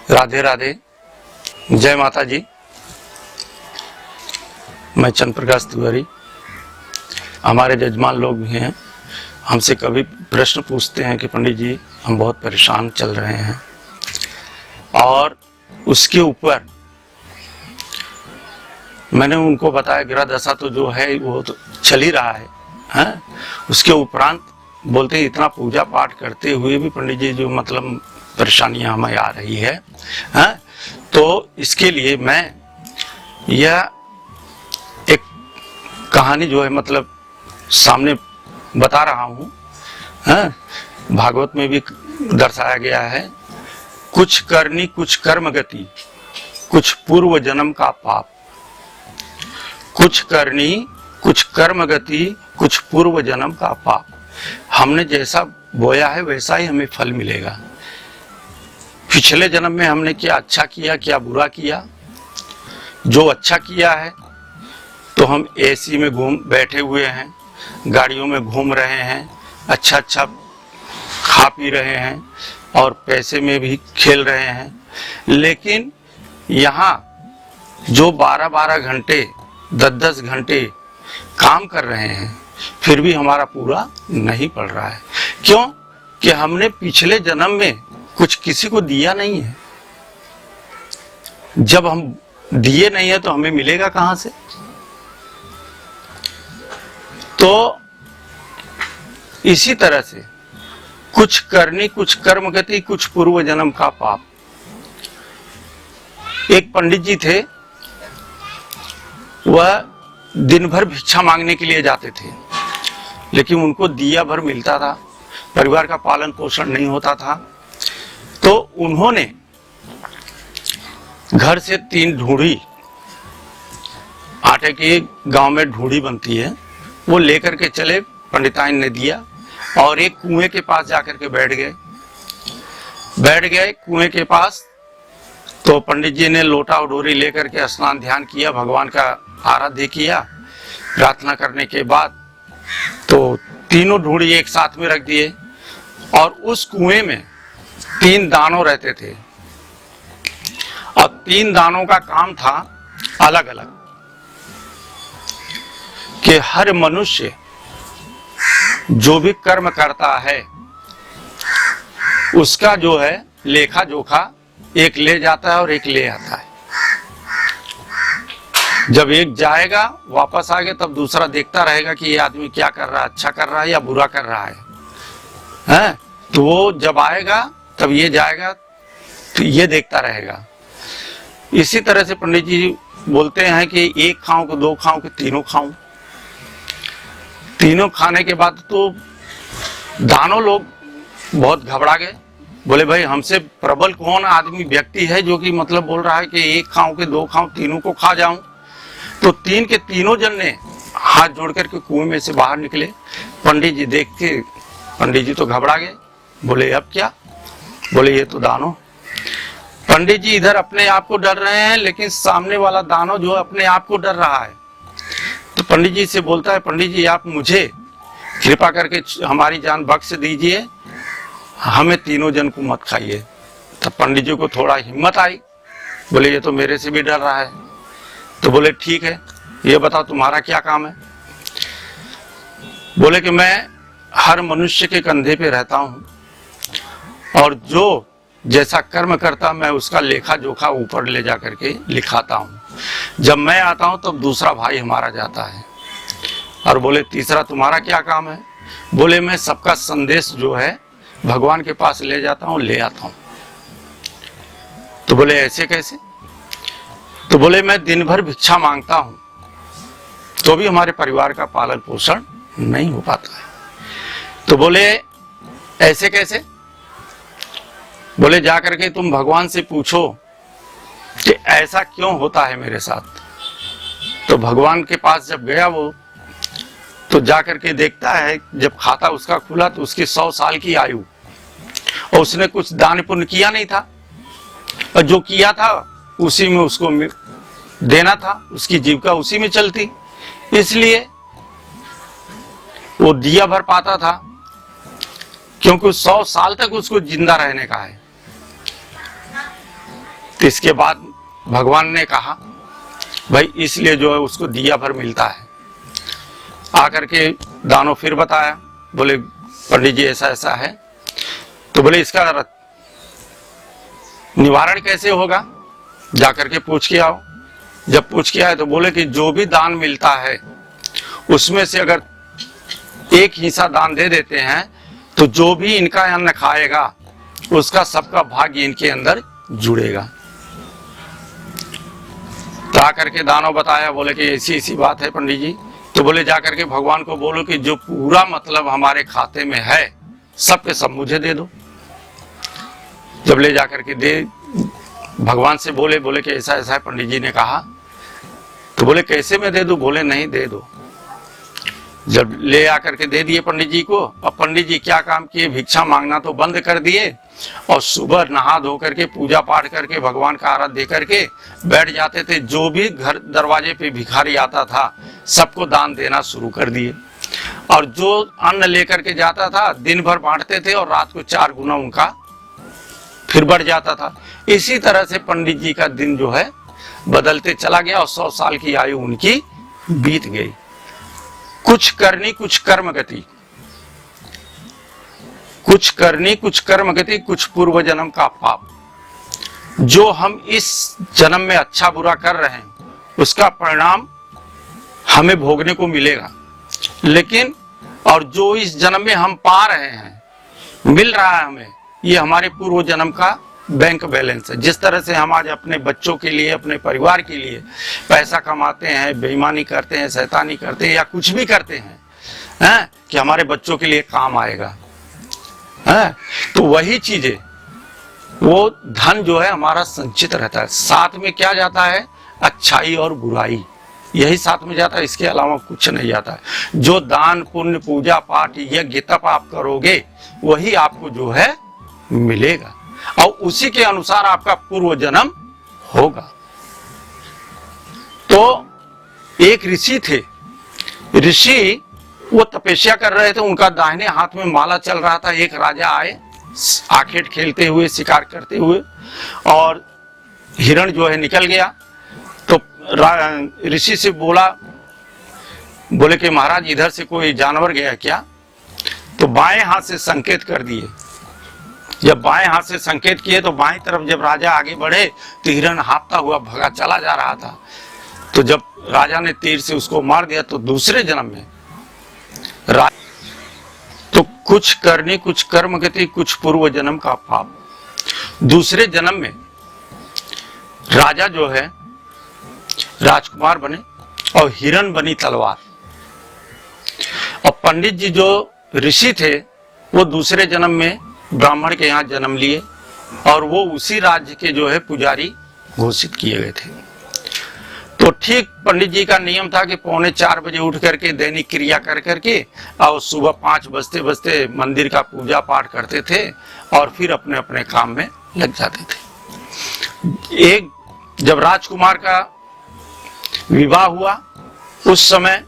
राधे राधे, जय माता जी। मैं चंद्र प्रकाश तिवारी। हमारे जजमान लोग भी हैं, हमसे कभी प्रश्न पूछते हैं कि पंडित जी हम बहुत परेशान चल रहे हैं, और उसके ऊपर मैंने उनको बताया ग्रह दशा तो जो है वो तो चल ही रहा है? उसके उपरांत बोलते हैं इतना पूजा पाठ करते हुए भी पंडित जी जो मतलब परेशानियां हमें आ रही है, तो इसके लिए मैं यह एक कहानी जो है मतलब सामने बता रहा हूँ। भागवत में भी दर्शाया गया है, कुछ करनी कुछ कर्म गति, कुछ पूर्व जन्म का पाप। कुछ करनी कुछ कर्म गति, कुछ पूर्व जन्म का पाप। हमने जैसा बोया है वैसा ही हमें फल मिलेगा। पिछले जन्म में हमने क्या अच्छा किया क्या बुरा किया। जो अच्छा किया है तो हम एसी में बैठे हुए हैं, गाड़ियों में घूम रहे हैं, अच्छा अच्छा खा पी रहे हैं और पैसे में भी खेल रहे हैं। लेकिन यहाँ जो 12-12 घंटे 10-10 घंटे काम कर रहे हैं फिर भी हमारा पूरा नहीं पड़ रहा है। क्यों? कि हमने पिछले जन्म में कुछ किसी को दिया नहीं है। जब हम दिए नहीं है तो हमें मिलेगा कहां से? तो इसी तरह से कुछ करनी कुछ कर्म गति, कुछ पूर्व जन्म का पाप। एक पंडित जी थे, वह दिन भर भिक्षा मांगने के लिए जाते थे, लेकिन उनको दिया भर मिलता था, परिवार का पालन पोषण नहीं होता था। तो उन्होंने घर से 3 ढूढ़ी, आटे की गांव में ढूढ़ी बनती है, वो लेकर के चले, पंडिताइन ने दिया और एक कुएं के पास जाकर के बैठ गए कुएं के पास। तो पंडित जी ने लोटा और डोरी लेकर के स्नान ध्यान किया, भगवान का आराध्य किया। प्रार्थना करने के बाद तो तीनों ढूढ़ी एक साथ में रख दिए और उस कुएं में 3 दानव रहते थे और 3 दानों का काम था अलग अलग, कि हर मनुष्य जो भी कर्म करता है उसका जो है लेखा जोखा एक ले जाता है और एक ले आता है। जब एक जाएगा वापस आ गया तब दूसरा देखता रहेगा कि ये आदमी क्या कर रहा है, अच्छा कर रहा है या बुरा कर रहा है? तो वो जब आएगा तब ये जाएगा तो ये देखता रहेगा। इसी तरह से पंडित जी बोलते हैं कि एक खाऊं कि 2 खाऊं कि 3 खाऊं। 3 खाने के बाद तो दानों लोग बहुत घबरा गए, बोले भाई हमसे प्रबल कौन आदमी व्यक्ति है जो कि मतलब बोल रहा है कि 1 खाऊं कि 2 खाऊं, 3 को खा जाऊं। तो 3 के तीनों जन ने हाथ जोड़ करके कुएं में से बाहर निकले। पंडित जी देख के पंडित जी तो घबरा गए, बोले अब क्या? बोले ये तो दानव। पंडित जी इधर अपने आप को डर रहे हैं, लेकिन सामने वाला दानव जो अपने आप को डर रहा है। तो पंडित जी से बोलता है, पंडित जी आप मुझे कृपा करके हमारी जान बख्श दीजिए, हमें 3 जन को मत खाइए। तब पंडित जी को थोड़ा हिम्मत आई, बोले ये तो मेरे से भी डर रहा है। तो बोले ठीक है, ये बताओ तुम्हारा क्या काम है? बोले कि मैं हर मनुष्य के कंधे पे रहता हूं और जो जैसा कर्म करता मैं उसका लेखा जोखा ऊपर ले जा करके लिखाता हूं। जब मैं आता हूं तब दूसरा भाई हमारा जाता है। और बोले तीसरा तुम्हारा क्या काम है? बोले मैं सबका संदेश जो है भगवान के पास ले जाता हूं, ले आता हूं। तो बोले ऐसे कैसे? तो बोले मैं दिन भर भिक्षा मांगता हूं तो भी हमारे परिवार का पालन पोषण नहीं हो पाता है। तो बोले ऐसे कैसे? बोले जाकर के तुम भगवान से पूछो कि ऐसा क्यों होता है मेरे साथ। तो भगवान के पास जब गया वो, तो जाकर के देखता है, जब खाता उसका खुला तो उसकी 100 साल की आयु, और उसने कुछ दान पुण्य किया नहीं था, और जो किया था उसी में उसको देना था, उसकी जीविका उसी में चलती, इसलिए वो दिया भर पाता था, क्योंकि 100 साल तक उसको जिंदा रहने का है। तो इसके बाद भगवान ने कहा भाई इसलिए जो है उसको दिया भर मिलता है। आकर के दानव फिर बताया, बोले पंडित जी ऐसा ऐसा है। तो बोले इसका निवारण कैसे होगा, जाकर के पूछ के आओ। जब पूछ के आए तो बोले कि जो भी दान मिलता है उसमें से अगर एक हिस्सा दान दे देते हैं तो जो भी इनका अन्न खाएगा उसका सबका भाग्य इनके अंदर जुड़ेगा। तो आकर के दानव बताया, बोले कि ऐसी ऐसी बात है पंडित जी। तो बोले जाकर के भगवान को बोलो कि जो पूरा मतलब हमारे खाते में है सबके सब मुझे दे दो। जब ले जाकर के दे भगवान से बोले कि ऐसा ऐसा है पंडित जी ने कहा। तो बोले कैसे मैं दे दूं, बोले नहीं दे दो। जब ले आकर के दे दिए पंडित जी को। अब पंडित जी क्या काम किए, भिक्षा मांगना तो बंद कर दिए और सुबह नहा धो करके पूजा पाठ करके भगवान का आराधना दे करके बैठ जाते थे। जो भी घर दरवाजे पे भिखारी आता था सबको दान देना शुरू कर दिए और जो अन्न लेकर के जाता था दिन भर बांटते थे और रात को 4 गुना उनका फिर बढ़ जाता था। इसी तरह से पंडित जी का दिन जो है बदलते चला गया और 100 साल की आयु उनकी बीत गई। कुछ करनी कुछ कर्म गति, कुछ करनी कुछ कर्म गति, कुछ पूर्व जन्म का पाप। जो हम इस जन्म में अच्छा बुरा कर रहे हैं उसका परिणाम हमें भोगने को मिलेगा, लेकिन और जो इस जन्म में हम पा रहे हैं मिल रहा है हमें, ये हमारे पूर्व जन्म का बैंक बैलेंस है। जिस तरह से हम आज अपने बच्चों के लिए अपने परिवार के लिए पैसा कमाते हैं, बेईमानी करते हैं, शैतानी करते हैं या कुछ भी करते हैं कि हमारे बच्चों के लिए काम आएगा, तो वही चीजें वो धन जो है हमारा संचित रहता है। साथ में क्या जाता है, अच्छाई और बुराई, यही साथ में जाता है, इसके अलावा कुछ नहीं जाता है। जो दान पुण्य पूजा पाठ यज्ञ तप आप करोगे वही आपको जो है मिलेगा और उसी के अनुसार आपका पूर्व जन्म होगा। तो एक ऋषि थे, ऋषि वो तपस्या कर रहे थे, उनका दाहिने हाथ में माला चल रहा था। एक राजा आए आखेट खेलते हुए, शिकार करते हुए, और हिरण जो है निकल गया। तो ऋषि से बोले कि महाराज इधर से कोई जानवर गया क्या। तो बाएं हाथ से संकेत कर दिए। जब बाएं हाथ से संकेत किए तो बाएं तरफ जब राजा आगे बढ़े तो हिरण हाँफता हुआ भगा चला जा रहा था। तो जब राजा ने तीर से उसको मार दिया तो दूसरे जन्म में तो कुछ करनी कुछ कर्म गति, कुछ पूर्व जन्म का पाप। दूसरे जन्म में राजा जो है राजकुमार बने और हिरण बनी तलवार। और पंडित जी जो ऋषि थे वो दूसरे जन्म में ब्राह्मण के यहाँ जन्म लिए और वो उसी राज्य के जो है पुजारी घोषित किए गए थे। तो ठीक पंडित जी का नियम था कि 3:45 बजे उठ करके दैनिक क्रिया कर करके और सुबह 5 बजते बजते मंदिर का पूजा पाठ करते थे और फिर अपने अपने काम में लग जाते थे। एक जब राजकुमार का विवाह हुआ उस समय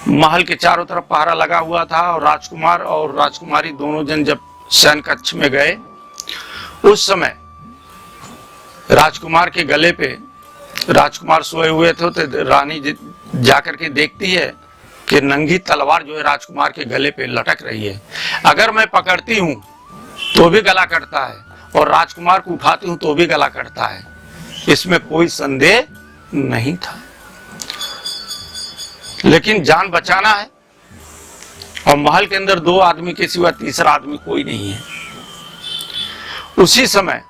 महल के चारों तरफ पहरा लगा हुआ था और राजकुमार और राजकुमारी दोनों जन जब शयन कक्ष में गए उस समय राजकुमार के गले पे, राजकुमार सोए हुए थे तो रानी जाकर के देखती है कि नंगी तलवार जो है राजकुमार के गले पे लटक रही है। अगर मैं पकड़ती हूं तो भी गला कटता है और राजकुमार को उठाती हूं तो भी गला कटता है, इसमें कोई संदेह नहीं था। लेकिन जान बचाना है और महल के अंदर 2 आदमी के सिवा तीसरा आदमी कोई नहीं है। उसी समय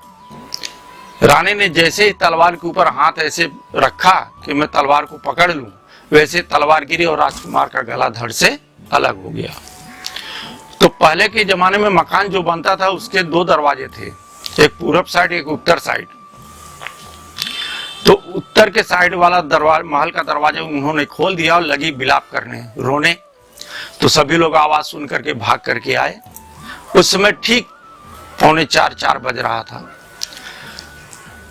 रानी ने जैसे ही तलवार के ऊपर हाथ ऐसे रखा कि मैं तलवार को पकड़ लूं, वैसे तलवार गिरी और राजकुमार का गला धड़ से अलग हो गया। तो पहले के जमाने में मकान जो बनता था उसके 2 दरवाजे थे, एक पूरब साइड एक उत्तर साइड। तो उत्तर के साइड वाला महल का दरवाजा उन्होंने खोल दिया और लगी बिलाप करने, रोने। तो सभी लोग आवाज सुन करके भाग करके आए। उस समय ठीक 3:45-4 बज रहा था।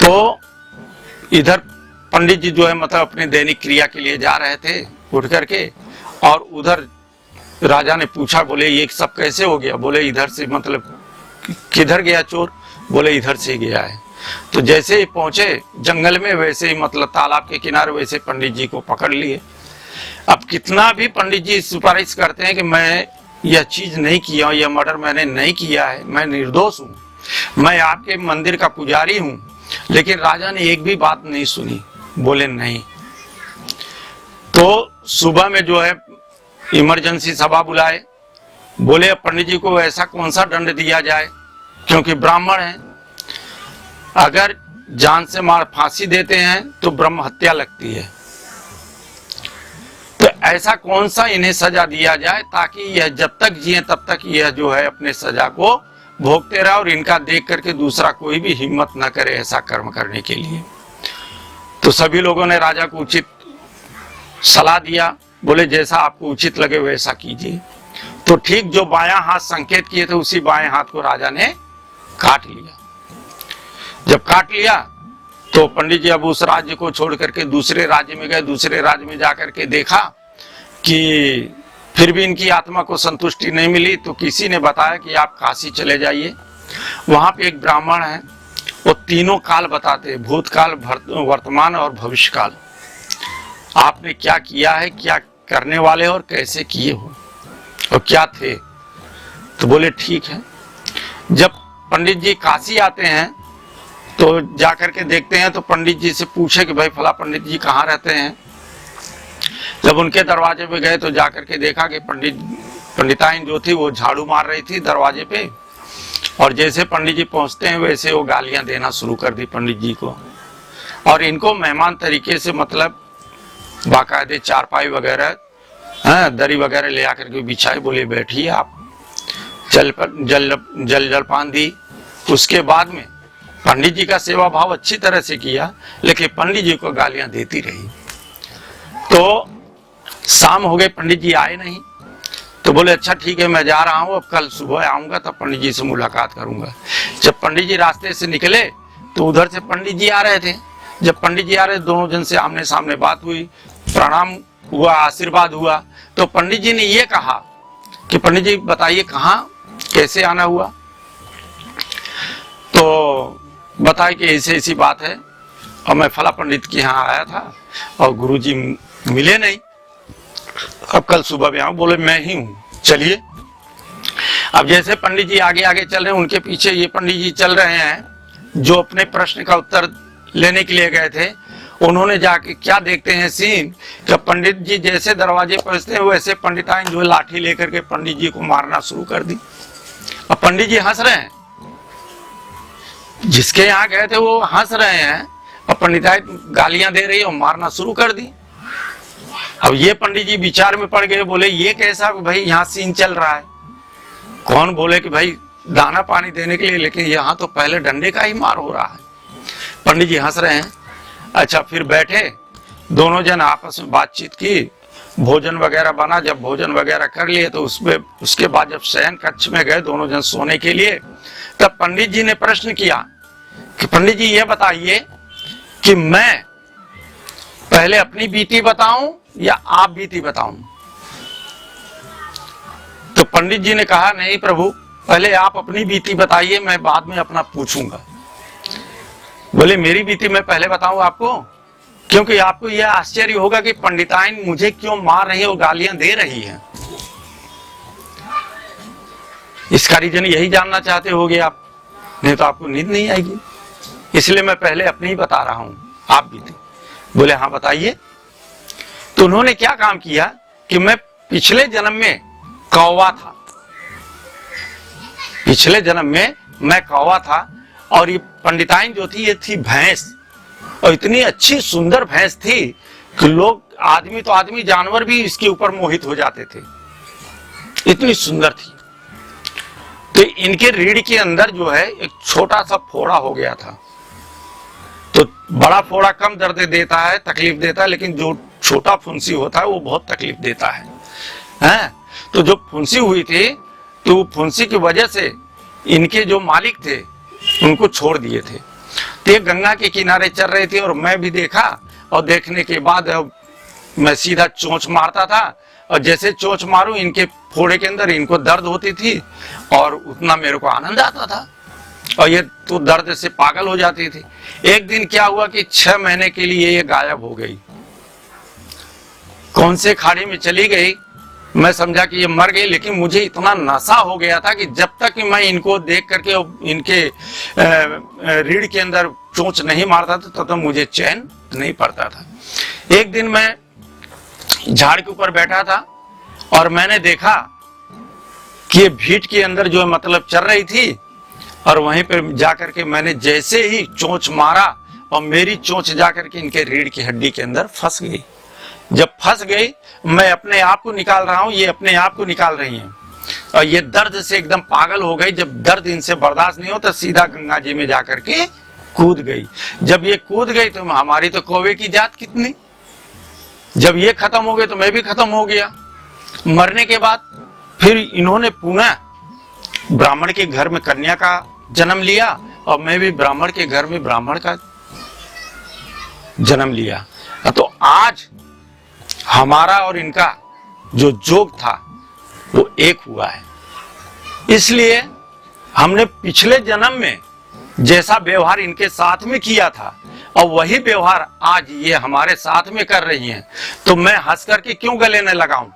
तो इधर पंडित जी जो है मतलब अपने दैनिक क्रिया के लिए जा रहे थे उठ करके, और उधर राजा ने पूछा, बोले ये सब कैसे हो गया। बोले इधर से, मतलब किधर गया चोर। बोले इधर से गया है। तो जैसे ही पहुंचे जंगल में, वैसे ही मतलब तालाब के किनारे, वैसे पंडित जी को पकड़ लिए। अब कितना भी पंडित जी सिफारिश करते हैं कि मैं यह चीज नहीं किया, यह मर्डर मैंने नहीं किया है, मैं निर्दोष हूं, मैं आपके मंदिर का पुजारी हूं, लेकिन राजा ने एक भी बात नहीं सुनी, बोले नहीं। तो सुबह में जो है इमरजेंसी सभा बुलाए, बोले पंडित जी को ऐसा कौन सा दंड दिया जाए, क्योंकि ब्राह्मण हैं, अगर जान से मार फांसी देते हैं तो ब्रह्म हत्या लगती है, तो ऐसा कौन सा इन्हें सजा दिया जाए ताकि यह जब तक जिए तब तक यह जो है अपने सजा को भोगते रहे और इनका देख करके दूसरा कोई भी हिम्मत न करे ऐसा कर्म करने के लिए। तो सभी लोगों ने राजा को उचित सलाह दिया, बोले जैसा आपको उचित लगे वैसा कीजिए। तो ठीक जो बायां हाथ संकेत किए थे उसी बाएं हाथ को राजा ने काट लिया। जब काट लिया तो पंडित जी अब उस राज्य को छोड़ करके दूसरे राज्य में गए। दूसरे राज्य में जाकर के देखा कि फिर भी इनकी आत्मा को संतुष्टि नहीं मिली, तो किसी ने बताया कि आप काशी चले जाइए, वहां पे एक ब्राह्मण है, वो तीनों काल बताते, भूतकाल, वर्तमान और भविष्य काल, आपने क्या किया है, क्या करने वाले और कैसे किए हो और क्या थे। तो बोले ठीक है। जब पंडित जी काशी आते हैं तो जाकर के देखते हैं, तो पंडित जी से पूछे कि भाई फला पंडित जी कहाँ रहते हैं। जब उनके दरवाजे पे गए तो जाकर के देखा कि पंडिताइन जो थी वो झाड़ू मार रही थी दरवाजे पे, और जैसे पंडित जी पहुंचते हैं वैसे वो गालियां देना शुरू कर दी पंडित जी को, और इनको मेहमान तरीके से मतलब बाकायदे चारपाई वगैरह, दरी वगैरह ले आकर के बिछाई, बोले बैठिए आप, जलपान दी। उसके बाद में पंडित जी का सेवा भाव अच्छी तरह से किया, लेकिन पंडित जी को गालियां देती रही। तो शाम हो गए, पंडित जी आए नहीं, तो बोले अच्छा ठीक है मैं जा रहा हूं, अब कल सुबह आऊंगा तब पंडित जी से मुलाकात करूंगा। जब पंडित जी रास्ते से निकले तो उधर से पंडित जी आ रहे थे। जब पंडित जी आ रहे, दोनों जन से आमने सामने बात हुई, प्रणाम हुआ, आशीर्वाद हुआ। तो पंडित जी ने ये कहा कि पंडित जी बताइए कहाँ कैसे आना हुआ। तो बताए कि ऐसी ऐसी बात है, और मैं फला पंडित के यहाँ आया था और गुरुजी मिले नहीं, अब कल सुबह में आऊं। बोले मैं ही हूं, चलिए। अब जैसे पंडित जी आगे आगे चल रहे हैं, उनके पीछे ये पंडित जी चल रहे हैं जो अपने प्रश्न का उत्तर लेने के लिए गए थे। उन्होंने जाके क्या देखते हैं सीन, कि पंडित जी जैसे दरवाजे पहुंचते हैं वैसे पंडिताइन जो लाठी लेकर के पंडित जी को मारना शुरू कर दी। अब पंडित जी हंस रहे हैं, जिसके यहाँ गए थे वो हंस रहे हैं, और पंडिताइन गालियां दे रही है और मारना शुरू कर दी। अब ये पंडित जी विचार में पड़ गए, बोले ये कैसा भाई यहाँ सीन चल रहा है। कौन बोले कि भाई दाना पानी देने के लिए, लेकिन यहाँ तो पहले डंडे का ही मार हो रहा है। पंडित जी हंस रहे हैं। अच्छा फिर बैठे, दोनों जन आपस में बातचीत की, भोजन वगैरह बना। जब भोजन वगैरह कर लिए तो उसके बाद जब शयन कक्ष में गए दोनों जन सोने के लिए, तब पंडित जी ने प्रश्न किया कि पंडित जी ये बताइए कि मैं पहले अपनी बीती बताऊं या आप बीती बताऊं। तो पंडित जी ने कहा नहीं प्रभु, पहले आप अपनी बीती बताइए, मैं बाद में अपना पूछूंगा। बोले मेरी बीती मैं पहले बताऊं आपको, क्योंकि आपको यह आश्चर्य होगा कि पंडिताइन मुझे क्यों मार रही है और गालियां दे रही है। इसका रीजन यही जानना चाहते होगे आप, नहीं तो आपको नींद नहीं आएगी, इसलिए मैं पहले अपनी ही बता रहा हूं, आप बीती। बोले हाँ बताइए। तो उन्होंने क्या काम किया कि मैं पिछले जन्म में कौवा था, पिछले जन्म में मैं कौवा था, और ये पंडिताइन जो थी ये थी भैंस, और इतनी अच्छी सुंदर भैंस थी कि लोग, आदमी तो आदमी, जानवर भी इसके ऊपर मोहित हो जाते थे, इतनी सुंदर थी। तो इनके रीढ़ के अंदर जो है एक छोटा सा फोड़ा हो गया था। तो बड़ा फोड़ा कम दर्द देता है, तकलीफ देता है, लेकिन जो छोटा फुंसी होता है वो बहुत तकलीफ देता है, हैं? तो जो फुंसी हुई थी, तो फुंसी की वजह से इनके जो मालिक थे उनको छोड़ दिए थे। तो ये गंगा के किनारे चल रहे थे, और मैं भी देखा, और देखने के बाद मैं सीधा चोंच मारता था, और जैसे चोंच मारूं इनके फोड़े के अंदर इनको दर्द होती थी, और उतना मेरे को आनंद आता था। और ये तो दर्द से पागल हो जाती थी। एक दिन क्या हुआ कि 6 महीने के लिए ये गायब हो गई। कौन से खाड़ी में चली गई, मैं समझा कि ये मर गई, लेकिन मुझे इतना नशा हो गया था कि जब तक मैं इनको देख करके इनके रीढ़ के अंदर चोंच नहीं मारता था तब तक मुझे चैन नहीं पड़ता था। एक दिन मैं झाड़ के ऊपर बैठा था और मैंने देखा कि ये भीट के अंदर जो है मतलब चल रही थी, और वहीं पर जाकर के मैंने जैसे ही चोंच मारा और मेरी चोंच जाकर के इनके रीढ़ की हड्डी के अंदर फंस गई। जब फंस गई, मैं अपने आप को निकाल रहा हूं, ये अपने आप को निकाल रही हैं, और ये दर्द से एकदम पागल हो गई। जब दर्द इनसे बर्दाश्त नहीं होता, सीधा गंगा जी में जाकर के कूद गई। जब ये कूद गई तो हमारी तो कौवे की जात कितनी, जब ये खत्म हो गए तो मैं भी खत्म हो गया। मरने के बाद फिर इन्होंने पुनः ब्राह्मण के घर में कन्या का जन्म लिया और मैं भी ब्राह्मण के घर में ब्राह्मण का जन्म लिया। तो आज हमारा और इनका जो जोग था वो एक हुआ है। इसलिए हमने पिछले जन्म में जैसा व्यवहार इनके साथ में किया था और वही व्यवहार आज ये हमारे साथ में कर रही हैं, तो मैं हंस करके क्यों गले न लगाऊं,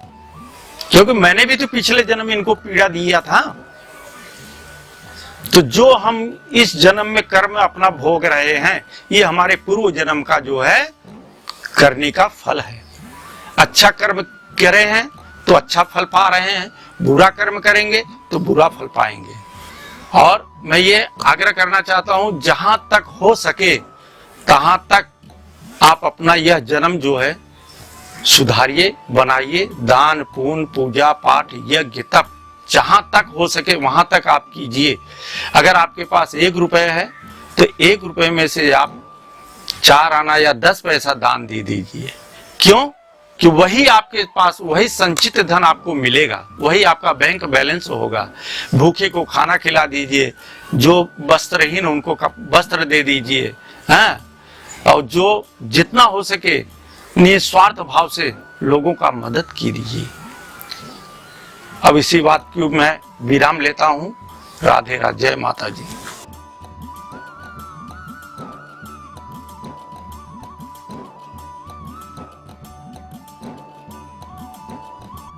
क्योंकि मैंने भी तो पिछले जन्म में इनको पीड़ा दिया था। तो जो हम इस जन्म में कर्म अपना भोग रहे हैं, ये हमारे पूर्व जन्म का जो है करने का फल है। अच्छा कर्म करे हैं तो अच्छा फल पा रहे हैं, बुरा कर्म करेंगे तो बुरा फल पाएंगे। और मैं ये आग्रह करना चाहता हूं, जहां तक हो सके तहां तक आप अपना यह जन्म जो है सुधारिए, बनाइए। दान पुण्य पूजा पाठ यज्ञ तप जहां तक हो सके वहां तक आप कीजिए। अगर आपके पास 1 रुपए है तो 1 रुपए में से आप 4 आना या 10 पैसा दान दे दीजिए। क्यों? कि वही आपके पास वही संचित धन आपको मिलेगा, वही आपका बैंक बैलेंस होगा। भूखे को खाना खिला दीजिए, जो वस्त्रहीन उनको वस्त्र दे दीजिए, हाँ? और जो जितना हो सके निस्वार्थ भाव से लोगों का मदद कीजिए। अब इसी बात की मैं विराम लेता हूं। राधे राधे, जय माता जी।